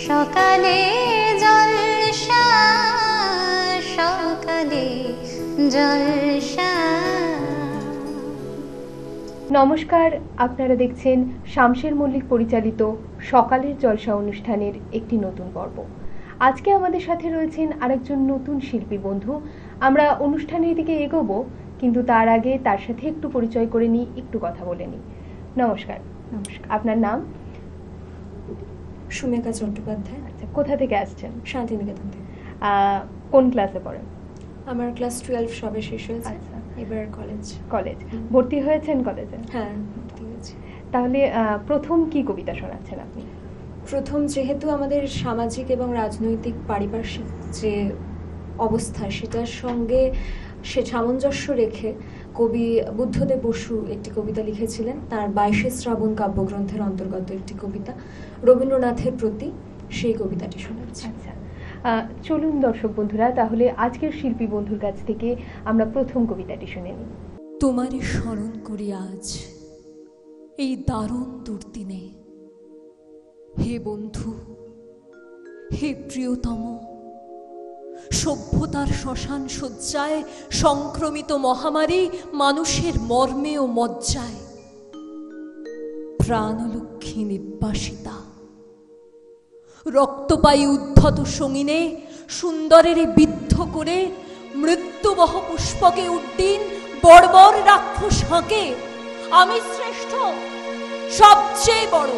সকালে জলসা, সকালে জলসা। নমস্কার, আপনারা দেখছেন শামশের মল্লিক পরিচালিত সকালের জলসা অনুষ্ঠানের একটি নতুন পর্ব। আজকে আমাদের সাথে রয়েছেন আরেকজন নতুন শিল্পী বন্ধু। আমরা অনুষ্ঠানের দিকে এগোবো, কিন্তু তার আগে তার সাথে একটু পরিচয় করে নিই, একটু কথা বলে নিই। নমস্কার। নমস্কার। আপনার নাম? সুমেখা চট্টোপাধ্যায়। আচ্ছা, কোথা থেকে আসছেন? শান্তিনিকেতন থেকে। কোন ক্লাসে পড়েন? আমার ক্লাস 12 সবে শেষ হয়েছে। আচ্ছা, এবার কলেজ। ভর্তি হয়েছেন কলেজে? হ্যাঁ, ভর্তি হয়েছি। তাহলে প্রথম কি কবিতা শোনাচ্ছেন আপনি? প্রথম, যেহেতু আমাদের সামাজিক এবং রাজনৈতিক পারিপার্শ্বিক যে অবস্থা, সেটার সঙ্গে সে সামঞ্জস্য রেখে কবি বুদ্ধদেব বসু একটি কবিতা লিখেছিলেন, তার 22শে শ্রাবণ কাব্যগ্রন্থের অন্তর্গত একটি কবিতা রবীন্দ্রনাথের প্রতি, সেই কবিতাটি শোনাচ্ছি। আচ্ছা, চলুন দর্শক বন্ধুরা, তাহলে আজকের শিল্পী বন্ধুর কাছ থেকে আমরা প্রথম কবিতাটি শুনে নিই। তোমারে স্মরণ করি আজ এই দারুণ দুর্দিনে, হে বন্ধু, হে প্রিয়তম। সভ্যতার শ্মশান শয্যায় সংক্রমিত মহামারী মানুষের মর্মে ও মজ্জায়, প্রাণলক্ষ্মী নির্বাসিতা। রক্তপায়ী উদ্ধত সঙ্গিনে সুন্দরের বিদ্ধ করে মৃত্যুবহ পুষ্পকে উড্ডীন বর্বর রাক্ষস হাঁকে। আমি শ্রেষ্ঠ, সবচেয়ে বড়।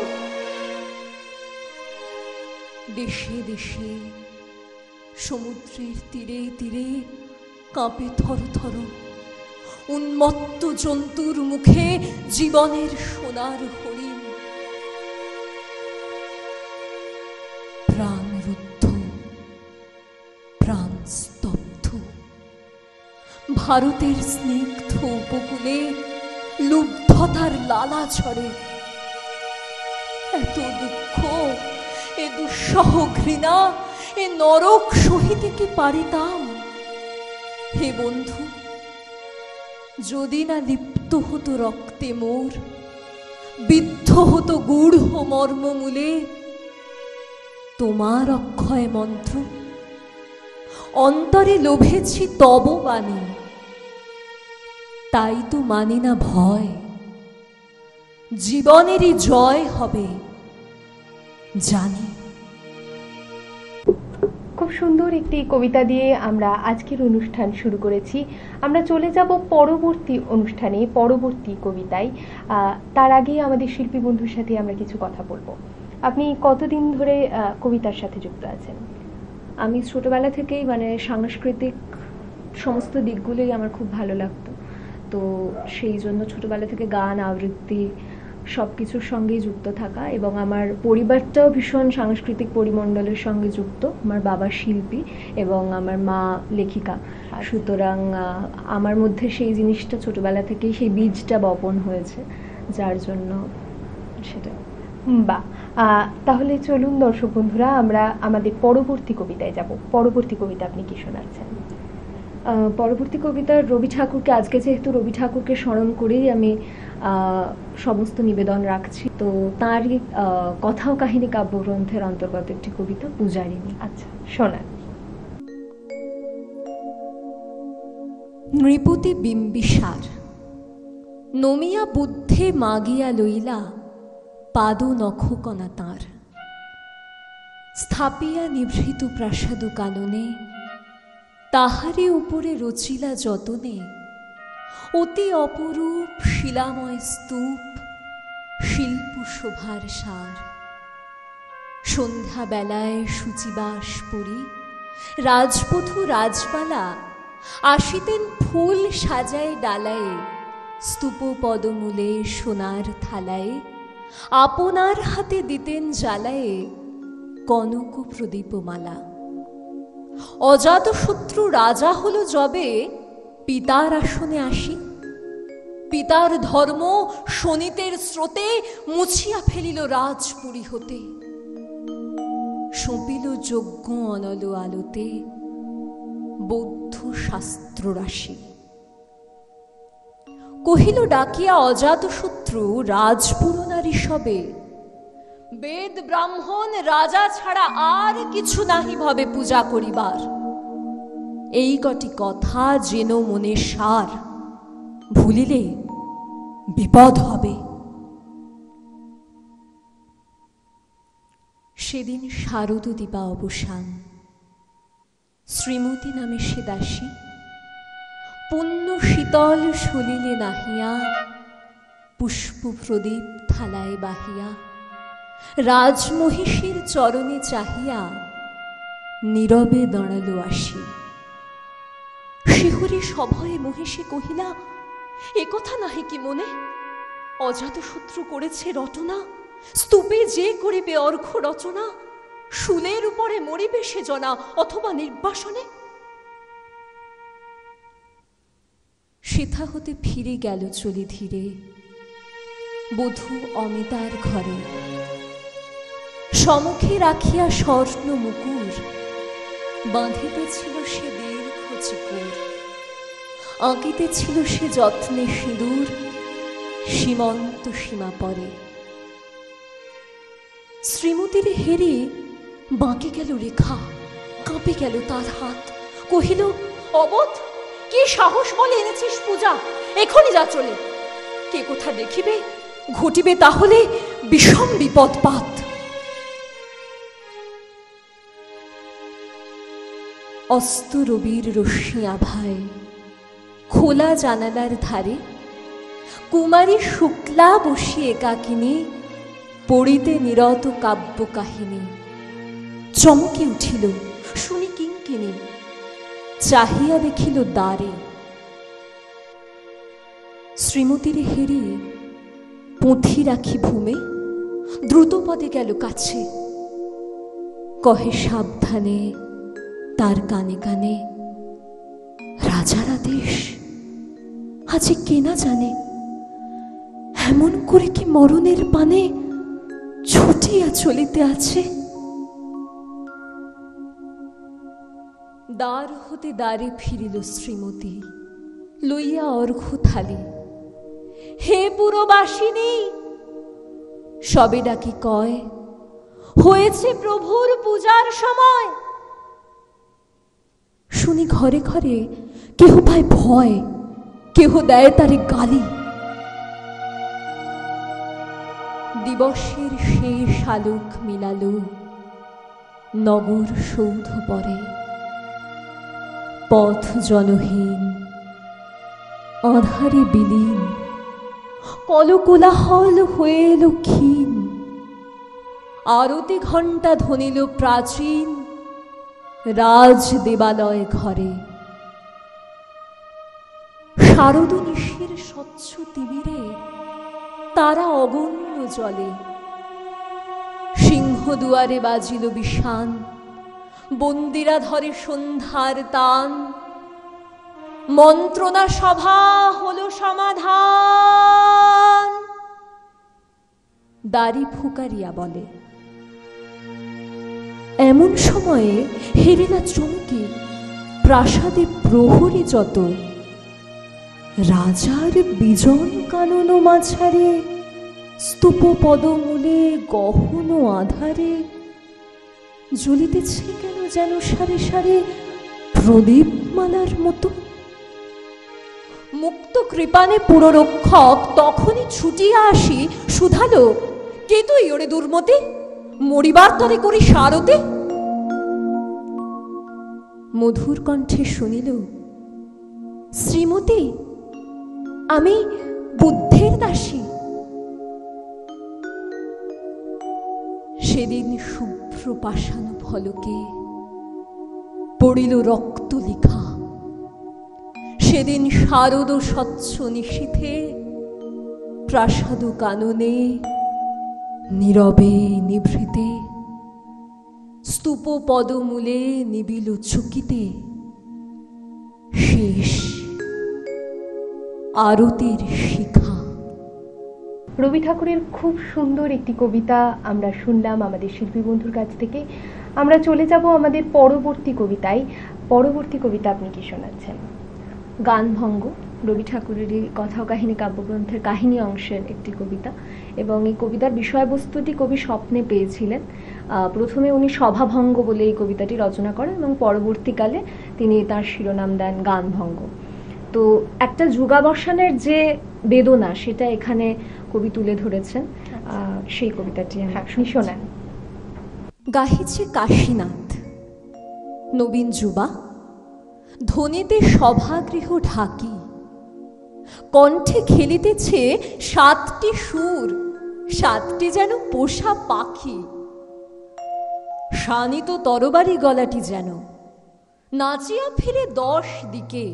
দেশে দেশে সমুদ্রের তীরে তীরে কাঁপে থর থর উন্মত্ত জন্তুর মুখে জীবনের সোনার হরিণ। প্রাণরুদ্ধ, প্রাণ স্তব্ধ, ভারতের স্নিগ্ধ উপকূলে লুব্ধতার লালা ঝরে। এত দুঃখ, এ দুঃসহ ঘৃণা, এ নরক সহিতে কি পারিতাম? হে বন্ধু, যদি না লিপ্ত হতো রক্তে মোর, বিদ্ধ হতো গূঢ় মর্মমূলে তোমার অক্ষয় মন্ত্র, অন্তরে লোভেছি তব বাণী, তাই তো মানি না ভয়, জীবনেরই জয় হবে জানি। খুব সুন্দর একটি কবিতা দিয়ে আমরা আজকের অনুষ্ঠান শুরু করেছি। আমরা চলে যাব পরবর্তী অনুষ্ঠানে, পরবর্তী কবিতায়। তার আগে আমাদের শিল্পী বন্ধুর সাথে আমরা কিছু কথা বলবো। আপনি কতদিন ধরে কবিতার সাথে যুক্ত আছেন? আমি ছোটবেলা থেকেই সাংস্কৃতিক সমস্ত দিকগুলোই আমার খুব ভালো লাগতো, তো সেই জন্য ছোটবেলা থেকে গান, আবৃত্তি সব কিছুর সঙ্গেই যুক্ত থাকা, এবং আমার পরিবারটাও ভীষণ সাংস্কৃতিক পরিমণ্ডলের সঙ্গে যুক্ত। আমার বাবা শিল্পী এবং আমার মা লেখিকা, সুতরাং আমার মধ্যে সেই জিনিসটা ছোটবেলা থেকেই, সেই বীজটা বপন হয়েছে, যার জন্য সেটা। বাহ, তাহলে চলুন দর্শক বন্ধুরা, আমরা আমাদের পরবর্তী কবিতায় যাব। পরবর্তী কবিতা আপনি কি শোনাচ্ছেন? পরবর্তী কবিতা রবি ঠাকুরকে, আজকে যেহেতু রবি ঠাকুরকে স্মরণ করেই আমি সমস্ত নিবেদন রাখছি, তো তারই কথা ও কাহিনী কাব্যগ্রন্থের অন্তর্গত একটি কবিতা, পূজারিণী। আচ্ছা, শোনান। নৃপতি বিম্বিসার নমিয়া বুদ্ধে মাগিয়া লইলা পাদ নখকণা তাঁর, স্থাপিয়া নিভৃত প্রাসাদ কাননে, তাহারে উপরে রচিলা যতনে অতি অপরূপ শিলাময় স্তূপ, শিল্প শোভার সার। সন্ধ্যা বেলায় শুচিবাস পরি রাজবধূ রাজবালা আসিতেন ফুল সাজায় ডালায়ে, স্তূপ পদমূলে সোনার থালায় আপনার হাতে দিতেন জ্বালায়ে কনক প্রদীপমালা। অজাতশত্রু রাজা হলো যবে পিতার আসনে আসি, পিতার ধর্ম শোণিতের স্রোতে মুছিয়া ফেলিল রাজপুরী হতে, সঁপিল যজ্ঞ অনল আলোতে বৌদ্ধ শাস্ত্র রাশি। কহিল ডাকিয়া অজাতশত্রু রাজপুরনারী সবে, বেদ ব্রাহ্মণ রাজা ছাড়া আর কিছু নাহি ভাবে পূজা করিবার। এই কটি কথা যেন মনে সার, ভুলিলে বিপদ হবে। সেদিন শারদ দিবা অবসান, শ্রীমতী নামে সে দাসী পুণ্য শীতল সলিলে নাহিয়া, পুষ্প প্রদীপ থালায় বাহিয়া, রাজমহিষীর চরণে চাহিয়া নীরবে দাঁড়ালো আসি। শিহরি সভয়ে মহিষী কহিলা, এ কথা নাহি কি মনে? অজাতশত্রু করেছে রটনা, স্তূপে যে করিবে অর্ঘ্য রচনা, শুলের উপরে মরিবে সে জনা, অথবা নির্বাসনে। সেথা হতে ফিরে গেল চলি ধীরে, বধূ অমিতার ঘরে। সমুখে রাখিয়া স্বর্ণ মুকুর, বাঁধিতেছিল সে দীর্ঘ চিকুর, আঁকিতেছিল সে যত্নে সিঁদুর, সীমন্ত সীমা পরে। শ্রীমতীর হেরে বাঁকে গেল রেখা, কাঁপে গেল তার হাত। কহিল, অবোধ, কি সাহস বলে এনেছিস পূজা? এখনই যা চলে। কে কোথা দেখিবে, ঘটিবে তাহলে বিষম বিপদপাত। অস্ত রবির রশ্মি আভায় খোলা জানালার ধারে কুমারী শুক্লা বসি একাকিনী পড়িতে নিরত কাব্য কাহিনী। চমকে উঠিল শুনি কিঙ্কিনী, চাহিয়া দেখিল দ্বারে। শ্রীমতীর হেরি পুঁথি রাখি ভূমে, দ্রুত পদে গেল কাছে। কহে সাবধানে তার কানে কানে, রাজার আদেশ আজ কে না জানে, এমন করে কি মরণের পানে ছুটিয়া চলিতে আছে। দ্বার হতে দ্বারে ফিরিল শ্রীমতী, লইয়া অর্ঘ্য থালি। হে পুরবাসিনী, সবে ডাকি কয়, হয়েছে প্রভুর পূজার সময়। শুনি ঘরে ঘরে কেহ পায় ভয়, কেহ দেয় তারে গালি। দিবসের শেষ আলোক মিলালো নগর সৌধ পরে। পথ জনহীন, আঁধারে বিলীন, কলকোলাহল হয়ে এলো ক্ষীণ। আরতি ঘণ্টা ধ্বনিল প্রাচীন রাজ দেবালয় ঘরে। শারদ নিশির স্বচ্ছ তিমিরে তারা অগণ্য জলে। সিংহ দুয়ারে বাজিল বিষান, বন্দিরা ধরে সন্ধ্যার তান। মন্ত্রণা সভা হলো সমাধান। দাড়ি ফুকারিয়া বলে। এমন সময়ে হেরেনা চমকে, প্রাসাদে প্রহরী যত, রাজার বিজন কানন মাঝারে, স্তূপ পদমূলে গহন আধারে জ্বলিতেছে কেন যেন সারে সারে প্রদীপ মালার মতো। মুক্ত কৃপানে পুররক্ষক তখনই ছুটিয়া আসি শুধালো, কে তুই ওরে দুর্মতি, মরিবার তরে করি সারতে। মধুর কণ্ঠে শুনিল, শ্রীমতী, আমি বুদ্ধের দাসী। সেদিন শুভ্র পাষাণ ফলকে পড়িল রক্ত লিখা। সেদিন শারদ স্বচ্ছ নিশীথে প্রাসাদ কাননে নীরবে নিভৃতে। স্তূপ পদমূলে নিবিল চকিতে শেষ আরতির শিখা। রবি ঠাকুরের খুব সুন্দর একটি কবিতা আমরা শুনলাম আমাদের শিল্পী বন্ধুর কাছ থেকে। আমরা চলে যাব আমাদের পরবর্তী কবিতায়। পরবর্তী কবিতা আপনি কি শোনাচ্ছেন? গানভঙ্গ। রবি ঠাকুরেরই কথা ও কাহিনী কাব্যগ্রন্থের কাহিনী অংশের একটি কবিতা, এবং এই কবিতার বিষয়বস্তুটি কবি স্বপ্নে পেয়েছিলেন। প্রথমে উনি সভাভঙ্গ বলে এই কবিতাটি রচনা করেন এবং পরবর্তীকালে তিনি তার শিরোনাম দেন গানভঙ্গ। তো একটা যুগাবসানের যে বেদনা সেটা এখানে কবি তুলে ধরেছেন। সেই কবিতাটি আমি শোনান। গাহিছে কাশীনাথ, নবীন যুবা ধনেতে সভাগৃহ ঢাকি, কণ্ঠে খেলিতেছে 7টি সুর, 7টি যেন পোষা পাখি। শানিত তরবারি গলাটি যেন নাচিয়া ফিরে 10 দিকে,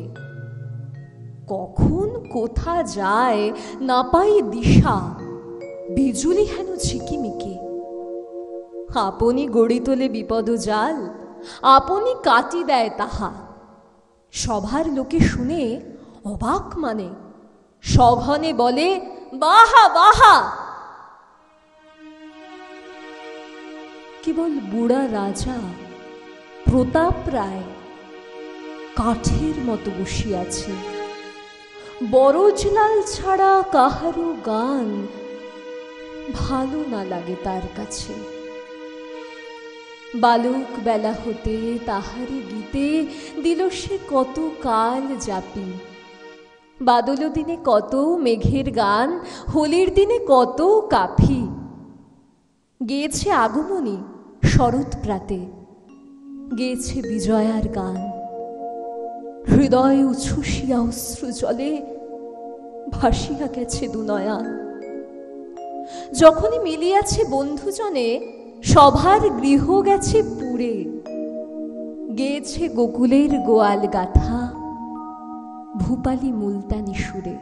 কখন কোথা যায় না পাই দিশা, বিজুলি হেন ঝিকিমিকি। আপনি গড়ি তোলে বিপদ জাল, আপনি কাটি দেয় তাহা। সভার লোকে শুনে অবাক মানে, সঘনে বলে বাহা বাহা। কেবল বুড়া রাজা প্রতাপ রায় কাঠের মতো বসিয়াছে, বরজলাল ছাড়া কাহারও গান ভালো না লাগে তার কাছে। বালক বেলা হতে তাহারি গীতে দিল সে কত কাল জাপি। বাদল দিনে কত মেঘের গান, হোলির দিনে কত কাফি। গেয়েছে আগমনী শরৎ প্রাতে, গেয়েছে বিজয়ার গান। হৃদয় উচ্ছ্বসিয়া অশ্রু জলে ভাসিয়া গেছে দুনয়ন। যখনই মিলিয়াছে বন্ধুজনে, সভার গৃহ গেছে পুরে। গেয়েছে গোকুলের গোয়াল গাথা, ভূপালী মুলতানি সুরে।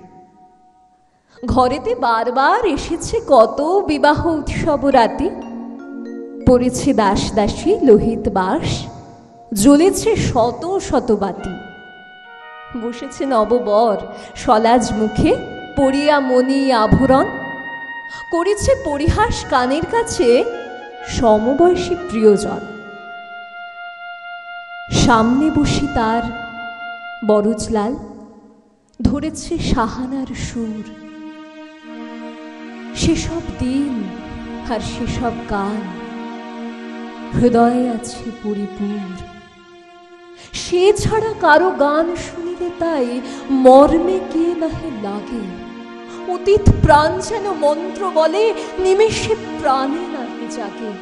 ঘরেতে বারবার এসেছে কত বিবাহ উৎসব রাতি। পড়েছে দাস দাসী লোহিত বাস, জ্বলেছে শত শত বাতি। বসেছে নববর সলাজ মুখে, পরিয়া মণি আভরণ। করেছে পরিহাস কানের কাছে সমবয়সী প্রিয়জন। সামনে বসি তার বরজলাল, ধরেছে সাহানার সুর। সেসব দিন আর সেসব গান হৃদয়ে আছে পরিপূর। সে ছাড়া কারো গান শুনিলে তাই মর্মে কে নাহে লাগে। অতীত প্রাণ যেন মন্ত্র বলে, নিমেষে প্রাণে নাহে জাগে।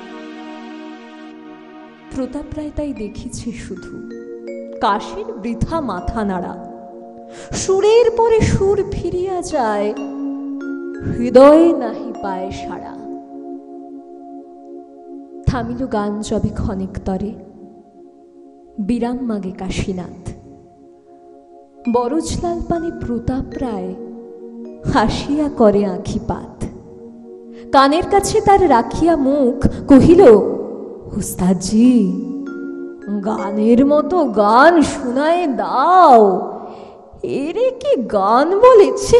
প্রতাপ রায় তাই দেখিছে শুধু কাশীর বৃথা মাথা নাড়া। সুরের পরে সুর ফিরিয়া যায়, হৃদয়ে নাহি পায় সাড়া। থামিল গান যবে ক্ষণিক তরে, বিরাম মাগে কাশীনাথ। বরজলাল পানে প্রতাপ রায় হাসিয়া করে আঁখিপাত। কানের কাছে তার রাখিয়া মুখ কহিল, উস্তাদজি গানের মতো গান শোনায় দাও। এরে কি গান বলেছে,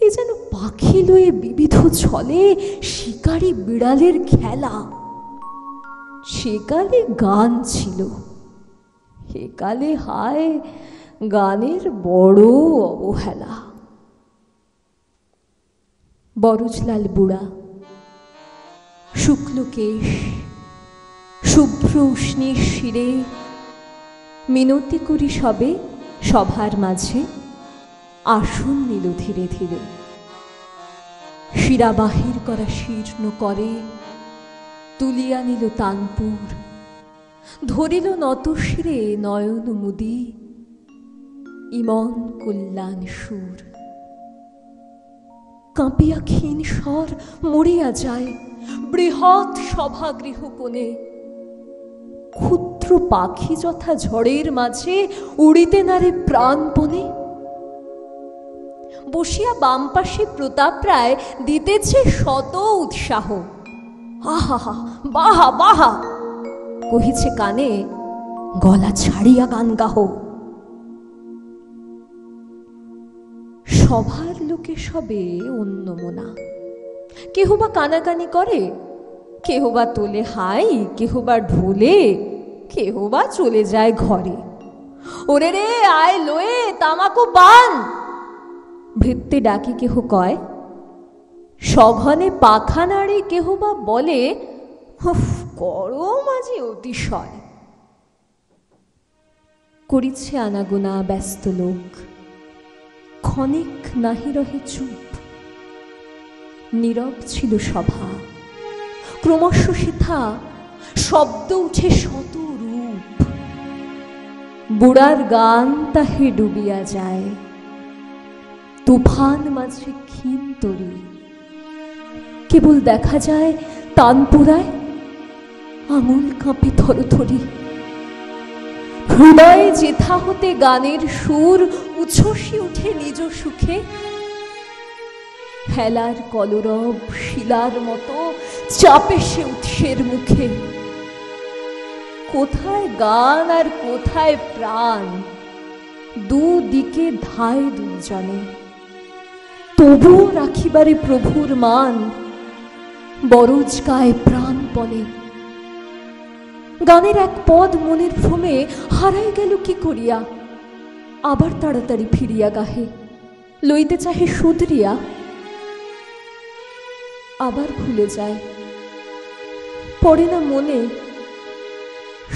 এ যেন পাখি লয়ে বিবিধ ছলে শিকারী বিড়ালের খেলা। সেকালে গান ছিল, একালে হায় গানের বড় অবহেলা। বরজলাল বুড়া, শুক্ল কেশ, শুভ্র উষ্ণীর শিরে, মিনতি করি সবে সভার মাঝে আসন নিল ধীরে ধীরে। শিরা বাহির করা শীর্ণ করে তুলিয়া নিল তানপুর। ধরিল নত শিরে নয়ন মুদি, ইমন কল্যাণ সুর। কাঁপিয়া ক্ষীণ স্বর মরিয়া যায় বৃহৎ সভাগৃহ কোণে। ক্ষুদ্র পাখি যথা ঝড়ের মাঝে উড়িতে নারে প্রাণপণে। বসিয়া বাম পাশে প্রতাপ রায় দিতেছে শত উৎসাহ। আহা বাহা বাহা কহিছে কানে, গলা ছাড়িয়া গান গাহ। সভার লোকে সবে অন্যমনা, কেহ বা কানাকানি করে, কেহ বা তোলে হাই, কেহ বা ঢোলে, কেহ বা চলে যায় ঘরে। ওরে রে আয় লয়ে তামাকু পান। ভৃত্যে ডাকি কেহ কয়, সঘনে পাখা নাড়ে কেহ বা বলে, হুফ করো মাঝে অতিশয়। করিছে আনাগোনা ব্যস্ত লোক, ক্ষণিক নাহি রহে চুপ। নীরব ছিল সভা, ক্রমশ সেথা শব্দ উঠে শত রূপ। বুড়ার গান তাহে ডুবিয়া যায়, তুফান মাঝে ক্ষীণ তরি। কেবল দেখা যায় তানপুরায় আঙুল কাঁপে থরথরি। হৃদয়ে যেথা হতে গানের সুর উচ্ছ্বসে উঠে নিজ সুখে। হেলার কলরব শিলার মতো চাপে সে উৎসের মুখে। কোথায় গান আর কোথায় প্রাণ, দুদিকে ধায় দুজনে। তবুও রাখিবারে প্রভুর মান, বরজ গায়ে প্রাণপণে। গানের এক পদ মনের ভ্রমে হারাই গেল কি করিয়া, আবার তাড়াতাড়ি ফিরিয়া গাহে, লইতে চাহে শুধরিয়া। আবার ভুলে যায়, পড়ে না মনে।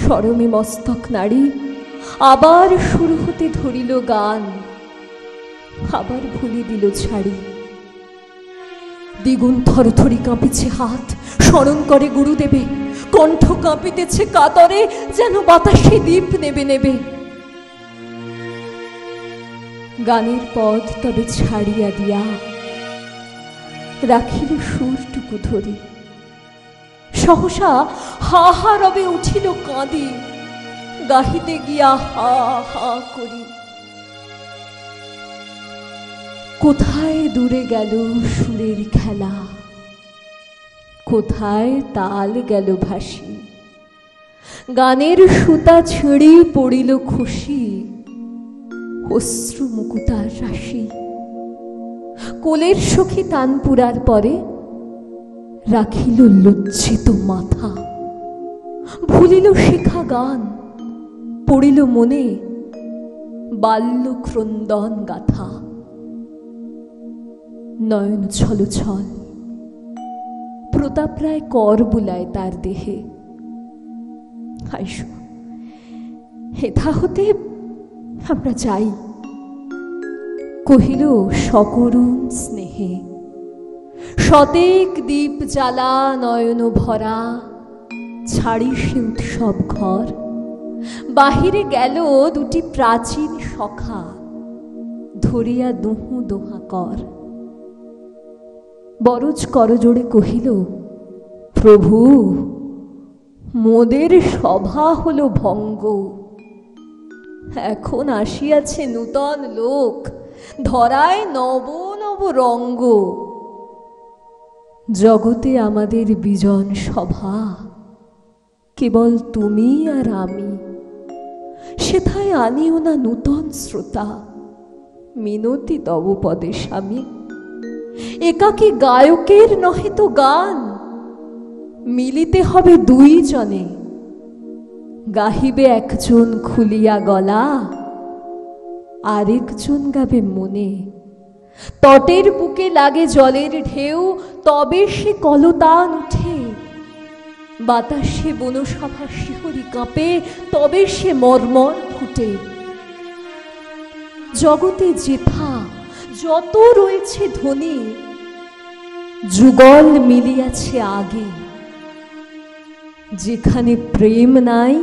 শরমে মস্তক নাড়ি আবার শুরু হতে ধরিল গান, আবার ভুলে দিল ছাড়ি। দ্বিগুণ থরথরি কাঁপিছে হাত, স্মরণ করে গুরুদেবে। কণ্ঠ কাঁপিতেছে কাতরে, যেন বাতাসে দীপ নেবে নেবে। গানের পদ তবে ছাড়িয়া দিয়া রাখিল সুরটুকু ধরি। সহসা হা হা রবে উঠিল কাঁদি, গাহিতে গিয়া হা হা করি। কোথায় দূরে গেল সুরের খেলা, কোথায় তাল গেল ভাসি। গানের সুতা ছিঁড়ি পড়িল খুশি, অশ্রু মুকুতার রাশি। কোলের সখী তানপুরার পরে রাখিল লজ্জিত মাথা। ভুলিল শেখা গান, পড়িল মনে বাল্য ক্রন্দন গাথা। নয়ন ছল ছল, প্রতাপ রায় কর বুলায় তার দেহে। আইসো হেথা হতে আমরা যাই, কহিল সকরুণ স্নেহে। শতেক দীপ জ্বালা নয়ন ভরা, ছাড়ি সে উৎসব ঘর। বাহিরে গেল দুটি প্রাচীন সখা, ধরিয়া দুহু দোহা কর। বরজ করজোড়ে কহিল, প্রভু মোদের সভা হল ভঙ্গ। এখন আসিয়াছে নূতন লোক, ধরায় নব নব রঙ্গ। জগতে আমাদের বিজন সভা, কেবল তুমি আর আমি। সেথায় আনিও না নূতন শ্রোতা, মিনতি তব পদে স্বামী। একাকী গায়কের নহে তো গান, মিলিতে হবে দুইজনে। গাহিবে একজন খুলিয়া গলা, আরেকজন গাবে মনে। তটের বুকে লাগে জলের ঢেউ, তবে সে কলতান উঠে। বাতাসে বনসভা শিহরি কাঁপে, তবে সে মর্মর ফুটে। জগতে যেথা যত রয়েছে ধ্বনি, যুগল মিলিয়াছে আগে। যেখানে প্রেম নাই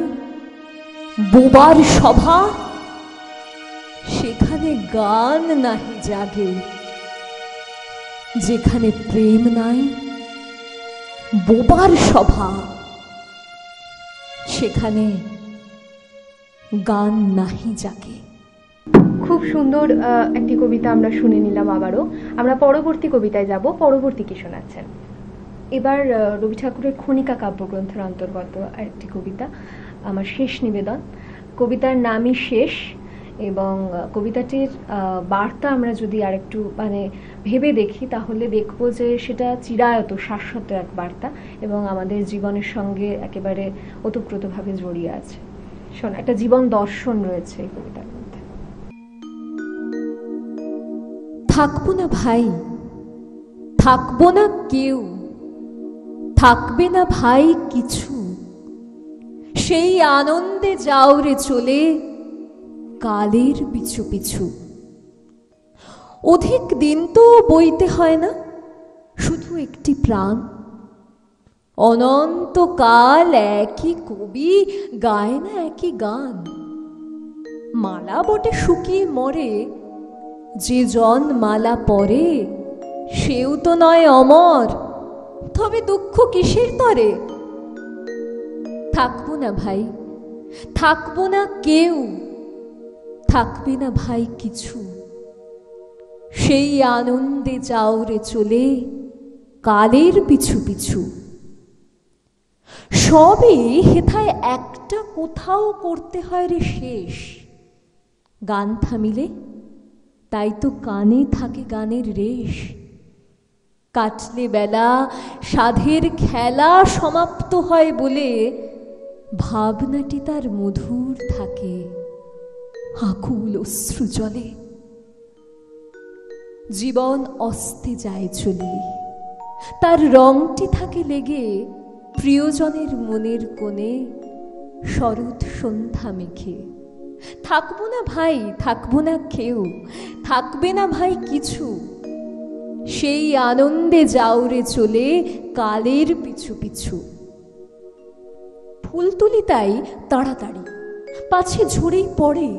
বোবার সভা, সেখানে গান নাহি জাগে। যেখানে প্রেম নাই বোবার সভা, সেখানে গান নাহি জাগে। খুব সুন্দর একটি কবিতা আমরা শুনে নিলাম। আবারও আমরা পরবর্তী কবিতায় যাব। পরবর্তী কি শোনাচ্ছেন? এবার রবি ঠাকুরের খনিকা কাব্যগ্রন্থের অন্তর্গত একটি কবিতা, আমার শেষ নিবেদন। কবিতার নামই শেষ, এবং কবিতাটির বার্তা আমরা যদি আরেকটু ভেবে দেখি, তাহলে দেখব যে সেটা চিরায়ত শাশ্বত এক বার্তা এবং আমাদের জীবনের সঙ্গে একেবারে ওতপ্রোতভাবে জড়িয়ে আছে। শোনা একটা জীবন দর্শন রয়েছে এই কবিতার মধ্যে। থাকবো না ভাই, থাকবো না কেউ, থাকবে না ভাই কিছু, সেই আনন্দে যাও রে চলে কালের পিছু পিছু। অধিক দিন তো বইতে হয় না, শুধু একটি প্রাণ, অনন্তকাল একই কবি গায় না একই গান। মালা বটে শুকিয়ে মরে, যে জন মালা পরে সেও তো নয় অমর, তবে দুঃখ কিসের তরে? থাকবো না ভাই, থাকবো না কেউ, থাকবে না ভাই কিছু, সেই আনন্দে যাও রে চলে কালের পিছু পিছু। সবই হেথায় একটা কোথাও করতে হয় রে শেষ। গান থামিলে তাই তো কানে থাকে গানের রেশ। কাটলে বেলা সাধের খেলা সমাপ্ত হয় বলে ভাবনাটি তার মধুর থাকে আকুল অশ্রু জলে। জীবন অস্তে যায় চলে, তার রংটি থাকে লেগে প্রিয়জনের মনের কোণে শরৎ সন্ধ্যা মেখে। থাকবো না ভাই, থাকবো না কেউ, থাকবে না ভাই কিছু, সেই আনন্দে যাও রে চলে কালের পিছু পিছু। ফুল তুলি তাই তাড়াতাড়ি, পাছে ঝরেই পড়ে,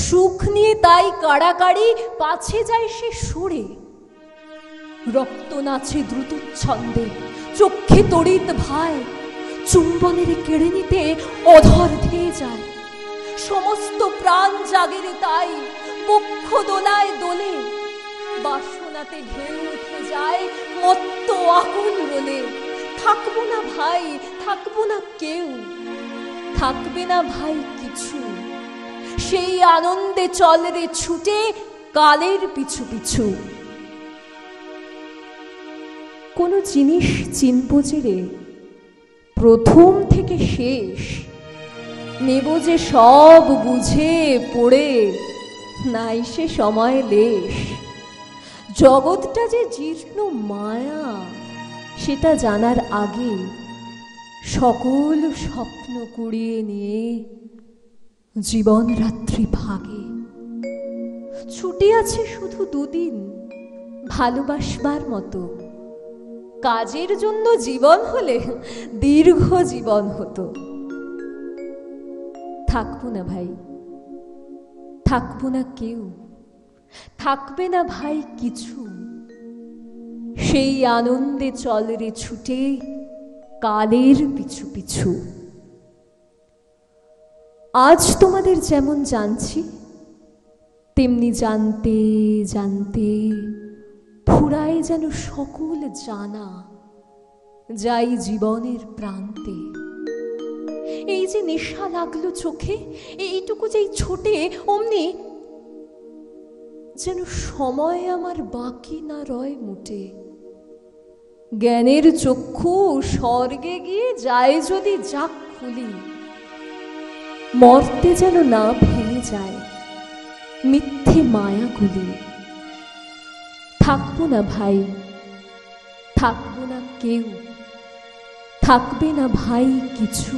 সুখ নিয়ে তাই কাড়াকাড়ি, পাছে যায় সে সরে। রক্ত নাচে দ্রুত ছন্দে, চক্ষে তড়িৎ ভাই, চুম্বনের কেড়ে নিতে অধর ধেয়ে যায়। সমস্ত প্রাণ জাগেরে তাই, বক্ষ দোলায় দোলে, বাসনাতে ঢেউ উঠে যায় মত্ত আকুল রোলে। থাকবো না ভাই, থাকবো না কেউ, থাকবে না ভাই কিছু, সেই আনন্দে চল রে ছুটে কালের পিছু পিছু। কোন জিনিস চিনব যে রে প্রথম থেকে শেষ, নেব যে সব বুঝে পড়ে নাই সে সময় লেশ। জগৎটা যে জীর্ণ মায়া সেটা জানার আগে সকল স্বপ্ন কুড়িয়ে নিয়ে জীবন রাত্রি ভাগে। ছুটি আছে শুধু দুদিন ভালোবাসবার মতো, কাজের জন্য জীবন হলে দীর্ঘ জীবন হতো। থাকবো না ভাই, থাকবো না কেউ, থাকবে না ভাই কিছু, সেই আনন্দে চল রে ছুটে কালের পিছু পিছু। আজ তোমাদের যেমন জানছি, তেমনি জানতে জানতে ফুরায় যেন সকল জানা, যাই জীবনের প্রান্তে। এই যে নেশা লাগলো চোখে, এইটুকু যেই ছোটে, অমনি যেন সময় আমার বাকি না রয় মোটে। জ্ঞানের চক্ষু স্বর্গে গিয়ে যায় যদি যাক খুলি, মর্তে যেন না ভেঙে যায় মিথ্যে মায়াগুলি। থাকবো না ভাই, থাকবো না কেউ, থাকবে না ভাই কিছু,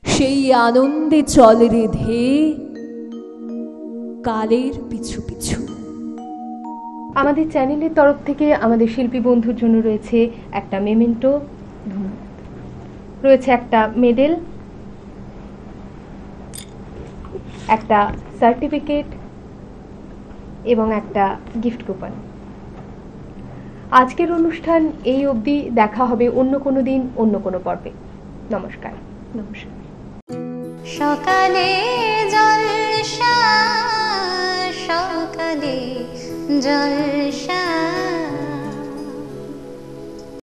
সেই আনন্দে চল রে ধেয়ে কালের পিছু পিছু। আমাদের চ্যানেলের তরফ থেকে আমাদের শিল্পী বন্ধুর জন্য রয়েছে একটা মেমেন্টো, রয়েছে একটা মেডেল, একটা সার্টিফিকেট এবং একটা গিফট কুপন। আজকের অনুষ্ঠান এই অবধি, দেখা হবে অন্য কোনো দিন অন্য কোনো পর্বে। নমস্কার। নমস্কার। সকালে জলসা, সকালে জলসা।